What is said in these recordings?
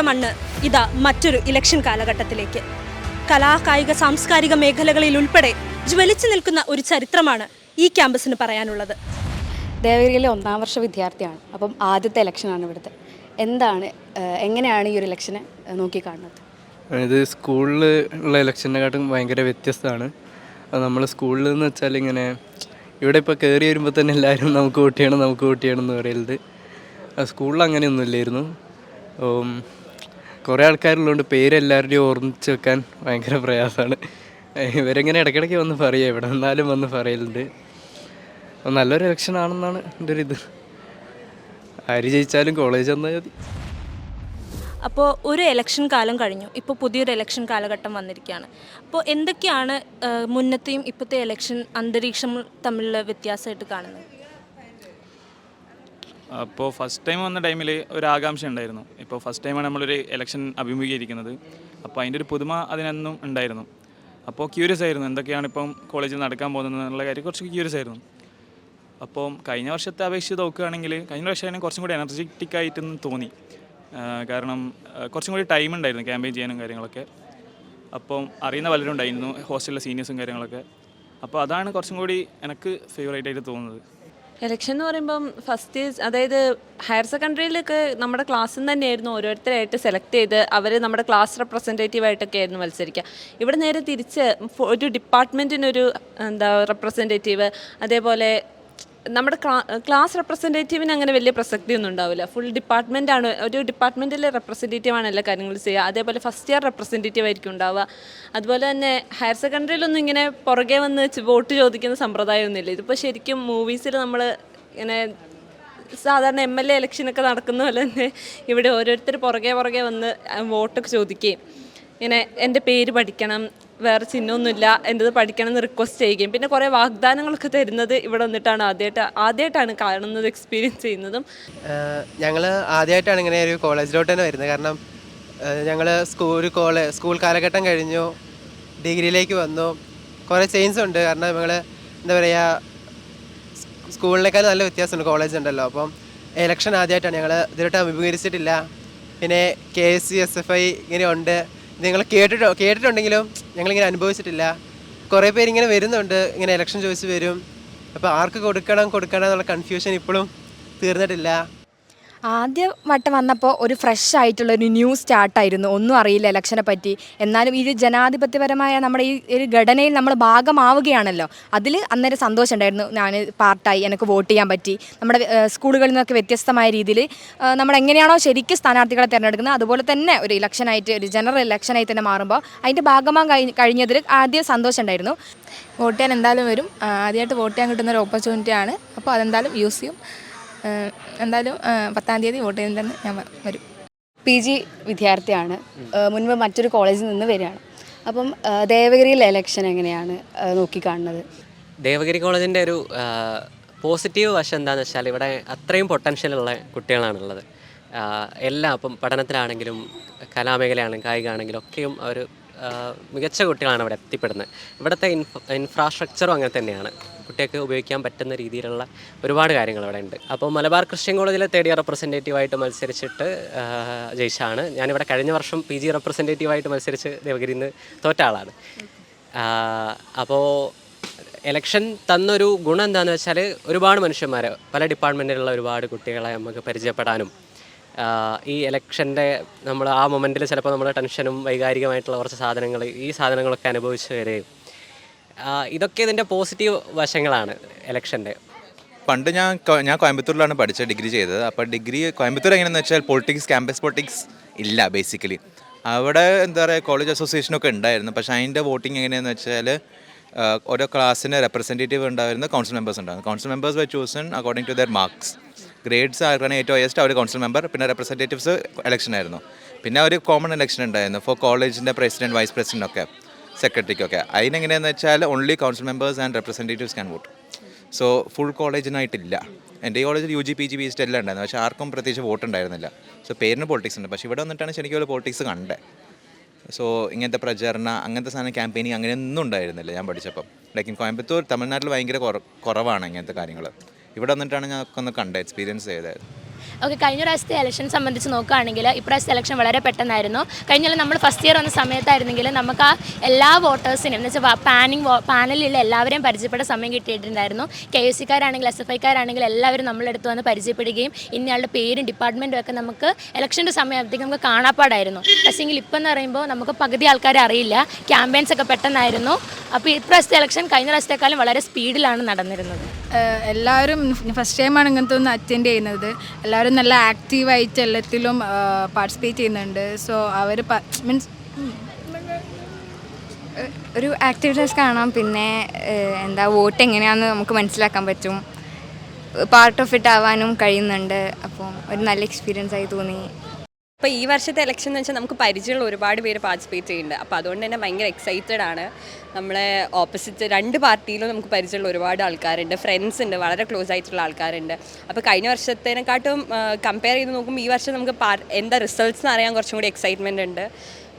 മണ്ണ് ഇതാ മറ്റൊരു ഇലക്ഷൻ കാലഘട്ടത്തിലേക്ക്. കലാ കായിക സാംസ്കാരിക മേഖലകളിൽ ഉൾപ്പെടെ ജ്വലിച്ചു നിൽക്കുന്ന ഒരു ചരിത്രമാണ് ഈ ക്യാമ്പസിന് പറയാനുള്ളത്. ദേവഗിരിയിലെ 1ാം വർഷ വിദ്യാർത്ഥിയാണ്. അപ്പം ആദ്യത്തെ ഇലക്ഷനാണ് ഇവിടുത്തെ. എങ്ങനെയാണ് ഈ ഒരു ഇലക്ഷനെ നോക്കിക്കാണുന്നത്? ഇത് സ്കൂളിൽ ഉള്ള ഇലക്ഷനെക്കാട്ടും ഭയങ്കര വ്യത്യസ്തമാണ്. നമ്മൾ സ്കൂളിൽ എന്ന് വെച്ചാൽ ഇങ്ങനെ ഇവിടെ ഇപ്പോൾ കയറി വരുമ്പോൾ തന്നെ എല്ലാവരും നമുക്ക് വോട്ട് ചെയ്യണം എന്ന് പറയുന്നത്. സ്കൂളിൽ അങ്ങനെയൊന്നുമില്ലായിരുന്നു. കുറേ ആൾക്കാരുള്ളതുകൊണ്ട് പേരെല്ലാവരുടെയും ഓർമ്മിച്ച് വെക്കാൻ ഭയങ്കര പ്രയാസമാണ്. ഇവരെങ്ങനെ ഇടയ്ക്കിടയ്ക്ക് വന്ന് പറയുക, എവിടെ നിന്നാലും വന്ന് പറയലുണ്ട്. നല്ലൊരു ഇലക്ഷൻ ആണെന്നാണ് എൻ്റെ ഒരു ഇത്. ആര് ജയിച്ചാലും കോളേജ് വന്നാൽ മതി. അപ്പോൾ ഒരു ഇലക്ഷൻ കാലം കഴിഞ്ഞു, ഇപ്പോൾ പുതിയൊരു ഇലക്ഷൻ കാലഘട്ടം വന്നിരിക്കുകയാണ്. അപ്പോൾ എന്തൊക്കെയാണ് മുന്നത്തെയും ഇപ്പോഴത്തെ ഇലക്ഷൻ അന്തരീക്ഷം തമ്മിലുള്ള വ്യത്യാസമായിട്ട് കാണുന്നത്? അപ്പോൾ ഫസ്റ്റ് ടൈം വന്ന ടൈമിൽ ഒരു ആകാംക്ഷ ഉണ്ടായിരുന്നു. ഇപ്പോൾ ഫസ്റ്റ് ടൈമാണ് നമ്മളൊരു ഇലക്ഷൻ അഭിമുഖീകരിക്കുന്നത്. അപ്പോൾ അതിൻ്റെ ഒരു പുതുമ അതിനൊന്നും ഉണ്ടായിരുന്നു. അപ്പോൾ ക്യൂരിയസ് ആയിരുന്നു എന്തൊക്കെയാണ് ഇപ്പം കോളേജിൽ നടക്കാൻ പോകുന്നത് എന്നുള്ള കാര്യം കുറച്ച് ക്യൂരിയസ് ആയിരുന്നു. അപ്പോൾ കഴിഞ്ഞ വർഷത്തെ അപേക്ഷിച്ച് നോക്കുകയാണെങ്കിൽ കഴിഞ്ഞ വർഷം കുറച്ചും കൂടി എനർജറ്റിക് ആയിട്ടെന്ന് തോന്നി. കാരണം കുറച്ചും കൂടി ടൈം ഉണ്ടായിരുന്നു ക്യാമ്പയിൻ ചെയ്യാനും കാര്യങ്ങളൊക്കെ. അപ്പം അറിയുന്ന പലരും ഉണ്ടായിരുന്നു, ഹോസ്റ്റലിലെ സീനിയേഴ്സും കാര്യങ്ങളൊക്കെ. അപ്പോൾ അതാണ് കുറച്ചും കൂടി എനിക്ക് ഫേവറേറ്റ് ആയിട്ട് തോന്നുന്നത്. ഇലക്ഷൻ എന്ന് പറയുമ്പം അതായത് ഹയർ സെക്കൻഡറിയിലൊക്കെ നമ്മുടെ ക്ലാസ്സിൽ നിന്ന് തന്നെയായിരുന്നു ഓരോരുത്തരായിട്ട് സെലക്ട് ചെയ്ത് അവർ നമ്മുടെ ക്ലാസ് റെപ്രസെൻറ്റേറ്റീവായിട്ടൊക്കെ ആയിരുന്നു മത്സരിക്കുക. ഇവിടെ നേരെ തിരിച്ച് ഒരു ഡിപ്പാർട്ട്മെൻറ്റിനൊരു റെപ്രസെൻറ്റേറ്റീവ്, അതേപോലെ നമ്മുടെ ക്ലാസ് റെപ്രസെൻറ്റേറ്റീവിന് അങ്ങനെ വലിയ പ്രസക്തിയൊന്നും ഉണ്ടാവില്ല. ഫുൾ ഡിപ്പാർട്ട്മെൻറ്റാണ്, ഒരു ഡിപ്പാർട്ട്മെൻറ്റിലെ റെപ്രസെൻറ്റേറ്റീവാണ് എല്ലാ കാര്യങ്ങളും ചെയ്യുക. അതേപോലെ ഫസ്റ്റ് ഇയർ റെപ്രസെൻറ്റേറ്റീവ് ആയിരിക്കും ഉണ്ടാവുക. അതുപോലെ തന്നെ ഹയർ സെക്കൻഡറിയിലൊന്നും ഇങ്ങനെ പുറകെ വന്ന് വോട്ട് ചോദിക്കുന്ന സമ്പ്രദായമൊന്നുമില്ല. ഇതിപ്പോൾ ശരിക്കും മൂവീസിൽ നമ്മൾ ഇങ്ങനെ സാധാരണ MLA ഇലക്ഷനൊക്കെ നടക്കുന്ന പോലെ തന്നെ ഇവിടെ ഓരോരുത്തർ പുറകെ വന്ന് വോട്ടൊക്കെ ചോദിക്കുകയും ഇങ്ങനെ എൻ്റെ പേര് പഠിക്കണം, വേറെ ചിഹ്നമൊന്നുമില്ല, എൻ്റെത് പഠിക്കണം എന്ന് റിക്വസ്റ്റ് ചെയ്യുകയും പിന്നെ കുറേ വാഗ്ദാനങ്ങളൊക്കെ തരുന്നത് ഇവിടെ വന്നിട്ടാണ് ആദ്യമായിട്ടാണ് കാണുന്നത്, എക്സ്പീരിയൻസ് ചെയ്യുന്നതും. ഞങ്ങൾ ആദ്യമായിട്ടാണ് ഇങ്ങനെ ഒരു കോളേജിലോട്ട് തന്നെ വരുന്നത്. കാരണം ഞങ്ങൾ സ്കൂൾ കാലഘട്ടം കഴിഞ്ഞു, ഡിഗ്രിയിലേക്ക് വന്നു. കുറേ ചേഞ്ച് ഉണ്ട്. കാരണം ഞങ്ങൾ എന്താ പറയുക, സ്കൂളിനേക്കാൾ നല്ല വ്യത്യാസമുണ്ട്, കോളേജ് ഉണ്ടല്ലോ. അപ്പം ഇലക്ഷൻ ആദ്യമായിട്ടാണ്, ഞങ്ങൾ ഇതുവരെ അഭിമുഖീകരിച്ചിട്ടില്ല. പിന്നെ KSCSFI ഇങ്ങനെ ഉണ്ട്, ഇത് ഞങ്ങൾ കേട്ടിട്ടുണ്ടെങ്കിലും ഞങ്ങളിങ്ങനെ അനുഭവിച്ചിട്ടില്ല. കുറേ പേരിങ്ങനെ വരുന്നുണ്ട്, ഇങ്ങനെ ഇലക്ഷൻ ചോദിച്ച് വരും. അപ്പോൾ ആർക്ക് കൊടുക്കണം എന്നുള്ള കൺഫ്യൂഷൻ ഇപ്പോഴും തീർന്നിട്ടില്ല. ആദ്യ വട്ടം വന്നപ്പോൾ ഒരു ഫ്രഷ് ആയിട്ടുള്ളൊരു ന്യൂ സ്റ്റാർട്ടായിരുന്നു. ഒന്നും അറിയില്ല ഇലക്ഷനെ പറ്റി. എന്നാലും ഈ ജനാധിപത്യപരമായ നമ്മുടെ ഈ ഒരു ഘടനയിൽ നമ്മൾ ഭാഗമാവുകയാണല്ലോ, അതിൽ അന്നേരം സന്തോഷം ഉണ്ടായിരുന്നു. ഞാൻ പാർട്ടായി, എനിക്ക് വോട്ട് ചെയ്യാൻ പറ്റി. നമ്മുടെ സ്കൂളുകളിൽ നിന്നൊക്കെ വ്യത്യസ്തമായ രീതിയിൽ നമ്മൾ എങ്ങനെയാണോ ശരിക്കും സ്ഥാനാർത്ഥികളെ തിരഞ്ഞെടുക്കുന്നത് അതുപോലെ തന്നെ ഒരു ഇലക്ഷനായിട്ട്, ഒരു ജനറൽ ഇലക്ഷനായി തന്നെ മാറുമ്പോൾ അതിൻ്റെ ഭാഗമാകാൻ കഴിഞ്ഞതിൽ ആദ്യം സന്തോഷം ഉണ്ടായിരുന്നു. വോട്ട് ചെയ്യാൻ എന്തായാലും വരും. ആദ്യമായിട്ട് വോട്ട് ചെയ്യാൻ കിട്ടുന്നൊരു ഓപ്പർച്യൂണിറ്റിയാണ്. അപ്പോൾ അതെന്തായാലും യൂസ് ചെയ്യും. എന്തായാലും 10-ാം തീയതി വോട്ട് ചെയ്യുന്നതിന് ഞാൻ വരും. PG വിദ്യാർത്ഥിയാണ്. മുൻപ് മറ്റൊരു കോളേജിൽ നിന്ന് വരികയാണ്. അപ്പം ദേവഗിരിയിലെ ഇലക്ഷൻ എങ്ങനെയാണ് നോക്കിക്കാണുന്നത്? ദേവഗിരി കോളേജിൻ്റെ ഒരു പോസിറ്റീവ് വശം എന്താണെന്ന് വെച്ചാൽ ഇവിടെ അത്രയും പൊട്ടൻഷ്യലുള്ള കുട്ടികളാണുള്ളത്. എല്ലാം ഇപ്പം പഠനത്തിലാണെങ്കിലും കലാമേഖലയാണെങ്കിലും കായികമാണെങ്കിലും ഒക്കെയും അവർ മികച്ച കുട്ടികളാണ് ഇവിടെ എത്തിപ്പെടുന്നത്. ഇവിടുത്തെ ഇൻഫ്രാസ്ട്രക്ചറും അങ്ങനെ തന്നെയാണ്. കുട്ടികൾക്ക് ഉപയോഗിക്കാൻ പറ്റുന്ന രീതിയിലുള്ള ഒരുപാട് കാര്യങ്ങൾ ഇവിടെ ഉണ്ട്. അപ്പോൾ മലബാർ ക്രിസ്ത്യൻ കോളേജിലെ 3rd ഇയർ റെപ്രസെൻറ്റേറ്റീവായിട്ട് മത്സരിച്ചിട്ട് ജയിച്ചാണ്. ഞാനിവിടെ കഴിഞ്ഞ വർഷം PG റെപ്രസെൻറ്റേറ്റീവായിട്ട് മത്സരിച്ച് ദേവഗിരിയിൽ നിന്ന് തോറ്റ ആളാണ്. അപ്പോൾ എലക്ഷൻ തന്നൊരു ഗുണം എന്താണെന്ന് വെച്ചാൽ ഒരുപാട് മനുഷ്യന്മാരെ, പല ഡിപ്പാർട്ട്മെൻറ്റിലുള്ള ഒരുപാട് കുട്ടികളെ നമുക്ക് പരിചയപ്പെടാനും, ഈ ഇലക്ഷൻ്റെ നമ്മൾ ആ മൊമെൻറ്റിൽ ചിലപ്പോൾ നമ്മൾ ടെൻഷനും വൈകാരികമായിട്ടുള്ള കുറച്ച് സാധനങ്ങളൊക്കെ അനുഭവിച്ച് വരികയും ഇതൊക്കെ ഇതിൻ്റെ പോസിറ്റീവ് വശങ്ങളാണ് ഇലക്ഷൻ്റെ. പണ്ട് ഞാൻ കോയമ്പത്തൂരിലാണ് പഠിച്ചത്, ഡിഗ്രി ചെയ്തത്. അപ്പോൾ കോയമ്പത്തൂർ എങ്ങനെയാണെന്ന് വെച്ചാൽ ക്യാമ്പസ് പൊളിറ്റിക്സ് ഇല്ല ബേസിക്കലി. അവിടെ എന്താ പറയുക, കോളേജ് അസോസിയേഷനൊക്കെ ഉണ്ടായിരുന്നു. പക്ഷേ അതിൻ്റെ വോട്ടിംഗ് എങ്ങനെയാണെന്ന് വെച്ചാൽ ഓരോ ക്ലാസ്സിന് റെപ്രസെൻറ്റേറ്റീവ് ഉണ്ടായിരുന്നു, കൗൺസിൽ മെമ്പേഴ്സ് ഉണ്ടായിരുന്നു. Council members were chosen according to their marks. Grades ആർക്കാണ് ഏറ്റവും ഹയസ്റ്റ് അവർ കൗൺസിൽ മെമ്പർ, പിന്നെ റെപ്രസെൻറ്റേറ്റീവ്സ് ഇലക്ഷൻ ആയിരുന്നു. പിന്നെ ഒരു കോമൺ ഇലക്ഷൻ ഉണ്ടായിരുന്നു ഫോർ കോളേജിൻ്റെ പ്രസിഡൻറ്റ്, വൈസ് പ്രസിഡൻ്റ് ഒക്കെ, സെക്രട്ടറിക്കൊക്കെ. അതിനെങ്ങനെയാണെന്ന് വെച്ചാൽ only council members and representatives can vote. So full കോളേജിനായിട്ടില്ല. എൻ്റെ ഈ കോളേജിൽ UG PG PhD എല്ലാം ഉണ്ടായിരുന്നു, പക്ഷേ ആർക്കും പ്രത്യേകിച്ച് വോട്ട് ഉണ്ടായിരുന്നില്ല. സോ പേരിന് പൊളിറ്റിക്സ് ഉണ്ട്, പക്ഷേ ഇവിടെ വന്നിട്ടാണ് ശരിക്കും ഒരു പൊളിറ്റിക്സ് കണ്ടത്. സോ ഇങ്ങനത്തെ പ്രചരണം, അങ്ങനത്തെ സാധനം, ക്യാമ്പയിനിങ് അങ്ങനെയൊന്നും ഉണ്ടായിരുന്നില്ല ഞാൻ പഠിച്ചപ്പം. ലൈക്ക് കോയമ്പത്തൂർ, തമിഴ്നാട്ടിൽ ഭയങ്കര കുറവാണ് ഇങ്ങനത്തെ കാര്യങ്ങൾ. ഇവിടെ വന്നിട്ടാണ് ഞാൻ ഒക്കെ ഒന്ന് കണ്ടത്, എക്സ്പീരിയൻസ് ചെയ്തത്. ഓക്കെ, കഴിഞ്ഞ പ്രാവശ്യത്തെ ഇലക്ഷൻ സംബന്ധിച്ച് നോക്കുകയാണെങ്കിൽ ഇപ്രാവശ്യത്തെ ഇലക്ഷൻ വളരെ പെട്ടെന്നായിരുന്നു. കഴിഞ്ഞാൽ നമ്മൾ ഫസ്റ്റ് ഇയർ വന്ന സമയത്തായിരുന്നെങ്കിൽ നമുക്ക് ആ എല്ലാ വോട്ടേഴ്സിനും എന്ന് വെച്ചാൽ പാനലിലുള്ള എല്ലാവരെയും പരിചയപ്പെട്ട സമയം കിട്ടിയിട്ടുണ്ടായിരുന്നു. KUC-കാരാണെങ്കിൽ SFI-കാരാണെങ്കിൽ എല്ലാവരും നമ്മളെടുത്ത് വന്ന് പരിചയപ്പെടുകയും ഇന്നയാളുടെ പേരും ഡിപ്പാർട്ട്മെൻറ്റും ഒക്കെ നമുക്ക് ഇലക്ഷൻ്റെ സമയത്തേക്ക് നമുക്ക് കാണാപ്പാടായിരുന്നു. പക്ഷേങ്കിൽ ഇപ്പം എന്ന് പറയുമ്പോൾ നമുക്ക് പകുതി ആൾക്കാരെ അറിയില്ല. ക്യാമ്പയിൻസ് ഒക്കെ പെട്ടെന്നായിരുന്നു. അപ്പോൾ ഇപ്രാവശ്യത്തെ ഇലക്ഷൻ കഴിഞ്ഞ പ്രാവശ്യത്തെക്കാളും വളരെ സ്പീഡിലാണ് നടന്നിരുന്നത്. എല്ലാവരും ഫസ്റ്റ് ടൈമാണ് ഇങ്ങനത്തെ ഒന്ന് അറ്റൻഡ് ചെയ്യുന്നത്. എല്ലാവരും നല്ല ആക്റ്റീവായിട്ട് എല്ലാത്തിലും പാർട്ടിസിപ്പേറ്റ് ചെയ്യുന്നുണ്ട്. സോ അവർ മീൻസ് ഒരു ആക്ടിവിറ്റീസ് കാണാം, പിന്നെ വോട്ട് എങ്ങനെയാണെന്ന് നമുക്ക് മനസ്സിലാക്കാൻ പറ്റും, പാർട്ട് ഓഫ് ഇറ്റ് ആവാനും കഴിയുന്നുണ്ട്. അപ്പം ഒരു നല്ല എക്സ്പീരിയൻസ് ആയി തോന്നി. അപ്പോൾ ഈ വർഷത്തെ ഇലക്ഷൻ എന്ന് വെച്ചാൽ നമുക്ക് പരിചയമുള്ള ഒരുപാട് പേര് പാർട്ടിസിപ്പേറ്റ് ചെയ്യുന്നുണ്ട്. അപ്പോൾ അതുകൊണ്ട് തന്നെ ഭയങ്കര എക്സൈറ്റഡ് ആണ്. നമ്മളെ ഓപ്പോസിറ്റ് രണ്ട് പാർട്ടിയിലും നമുക്ക് പരിചയമുള്ള ഒരുപാട് ആൾക്കാരുണ്ട്, ഫ്രണ്ട്സ് ഉണ്ട്, വളരെ ക്ലോസ് ആയിട്ടുള്ള ആൾക്കാരുണ്ട്. അപ്പോൾ കഴിഞ്ഞ വർഷത്തേനെക്കാട്ടും കമ്പയർ ചെയ്ത് നോക്കുമ്പോൾ ഈ വർഷം നമുക്ക് എന്താ റിസൾട്ട്സ് എന്ന് അറിയാൻ കുറച്ചും കൂടി എക്സൈറ്റ്മെൻ്റ് ഉണ്ട്.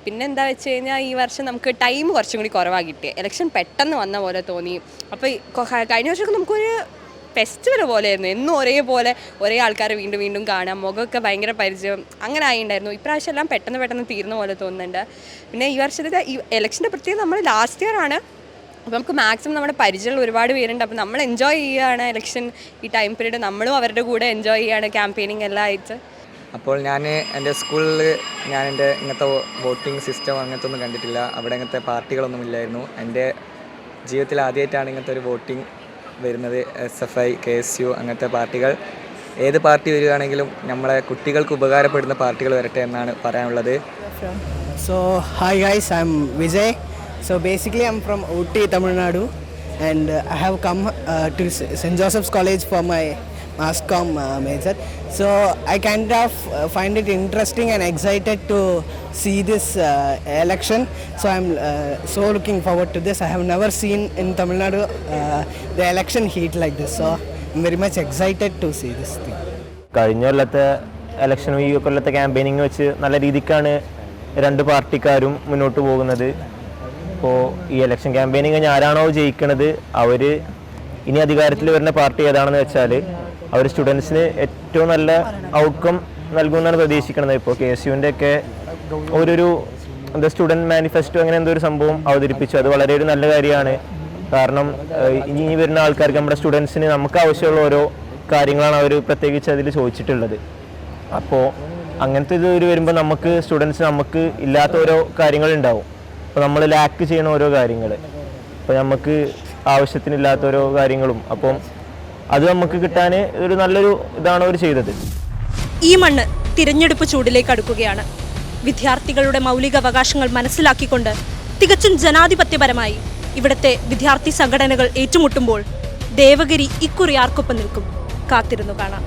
പിന്നെ എന്താ വെച്ച് കഴിഞ്ഞാൽ ഈ വർഷം നമുക്ക് ടൈം കുറച്ചും കൂടി കുറവാണ് കിട്ടിയത്. ഇലക്ഷൻ പെട്ടെന്ന് വന്ന പോലെ തോന്നി. അപ്പോൾ കഴിഞ്ഞ വർഷമൊക്കെ നമുക്കൊരു ഫെസ്റ്റിവൽ പോലെയായിരുന്നു. എന്നും ഒരേപോലെ ഒരേ ആൾക്കാരെ വീണ്ടും വീണ്ടും കാണാം, മുഖമൊക്കെ ഭയങ്കര പരിചയം അങ്ങനെ ആയിട്ടുണ്ടായിരുന്നു. ഇപ്രാവശ്യം എല്ലാം പെട്ടെന്ന് തീർന്ന പോലെ തോന്നുന്നുണ്ട്. പിന്നെ ഈ വർഷത്തെ ഈ ഇലക്ഷൻ്റെ പ്രത്യേകം നമ്മൾ ലാസ്റ്റ് ഇയർ ആണ്. അപ്പോൾ നമുക്ക് മാക്സിമം നമ്മുടെ പരിചയമുള്ള ഒരുപാട് പേരുണ്ട്. അപ്പോൾ നമ്മൾ എൻജോയ് ചെയ്യുകയാണ് ഇലക്ഷൻ ഈ ടൈം പീരീഡ്. നമ്മളും അവരുടെ കൂടെ എൻജോയ് ചെയ്യുകയാണ്, ക്യാമ്പയിനിങ് എല്ലാം ആയിട്ട്. അപ്പോൾ ഞാൻ എൻ്റെ സ്കൂളിൽ എൻ്റെ ഇങ്ങനത്തെ വോട്ടിംഗ് സിസ്റ്റം അങ്ങനത്തെ ഒന്നും കണ്ടിട്ടില്ല. അവിടെ ഇങ്ങനത്തെ പാർട്ടികളൊന്നും ഇല്ലായിരുന്നു. എൻ്റെ ജീവിതത്തിൽ ആദ്യമായിട്ടാണ് ഇങ്ങനത്തെ ഒരു വോട്ടിംഗ് വരുന്നത്. SFI, KSU അങ്ങനത്തെ പാർട്ടികൾ, ഏത് പാർട്ടി വരികയാണെങ്കിലും നമ്മളെ കുട്ടികൾക്ക് ഉപകാരപ്പെടുന്ന പാർട്ടികൾ വരട്ടെ എന്നാണ് പറയാനുള്ളത്. So hi guys, I'm Vijay. So basically I'm from Ooty, Tamil Nadu, and I have come to St. Joseph's College for my mass comm major. So I kind of find it interesting and excited to see this election. So I'm so looking forward to this. I have never seen in Tamil Nadu the election heat like this. So I'm very much excited to see this thing. കഴിഞ്ഞ കൊല്ലത്തെ ഇലക്ഷനും ഈ കൊല്ലത്തെ campaigning വെച്ച് നല്ല രീതിക്കാണ് രണ്ട് പാർട്ടിക്കാരും മുന്നോട്ട് പോകുന്നത്. അപ്പോൾ ഈ ഇലക്ഷൻ ക്യാമ്പയിനിങ് കഴിഞ്ഞ് ആരാണോ ജയിക്കണത് അവർ ഇനി അധികാരത്തിൽ വരുന്ന പാർട്ടി ഏതാണെന്ന് വെച്ചാൽ അവർ സ്റ്റുഡൻസിന് ഏറ്റവും നല്ല ഔട്ട്കം നൽകുമെന്നാണ് പ്രതീക്ഷിക്കുന്നത്. ഇപ്പോൾ KSUവിൻ്റെ ഒക്കെ ഒരു സ്റ്റുഡൻറ്റ് മാനിഫെസ്റ്റോ അങ്ങനെ എന്തോ ഒരു സംഭവം അവതരിപ്പിച്ചു. അത് വളരെ ഒരു നല്ല കാര്യമാണ്. കാരണം ഇനി വരുന്ന ആൾക്കാർക്ക് നമ്മുടെ സ്റ്റുഡൻസിന് നമുക്ക് ആവശ്യമുള്ള ഓരോ കാര്യങ്ങളാണ് അവർ പ്രത്യേകിച്ച് അതിൽ ചോദിച്ചിട്ടുള്ളത്. അപ്പോൾ അങ്ങനത്തെ ഇത് വരുമ്പോൾ നമുക്ക് സ്റ്റുഡൻസ് നമുക്ക് ഇല്ലാത്ത ഓരോ കാര്യങ്ങളുണ്ടാവും. അപ്പോൾ നമ്മൾ ലാക്ക് ചെയ്യണ ഓരോ കാര്യങ്ങൾ, അപ്പോൾ നമുക്ക് ആവശ്യത്തിനില്ലാത്ത ഓരോ കാര്യങ്ങളും, അപ്പം അത് നമുക്ക് കിട്ടാൻ ഒരു നല്ലൊരു ഇതാണ് അവർ ചെയ്തത്. ഈ മണ്ണ് തിരഞ്ഞെടുപ്പ് ചൂടിലേക്ക് അടുക്കുകയാണ്. വിദ്യാർത്ഥികളുടെ മൗലികാവകാശങ്ങൾ മനസ്സിലാക്കിക്കൊണ്ട് തികച്ചും ജനാധിപത്യപരമായി ഇവിടുത്തെ വിദ്യാർത്ഥി സംഘടനകൾ ഏറ്റുമുട്ടുമ്പോൾ ദേവഗിരി ഇക്കുറി ആർക്കൊപ്പം നിൽക്കും? കാത്തിരുന്നു കാണാം.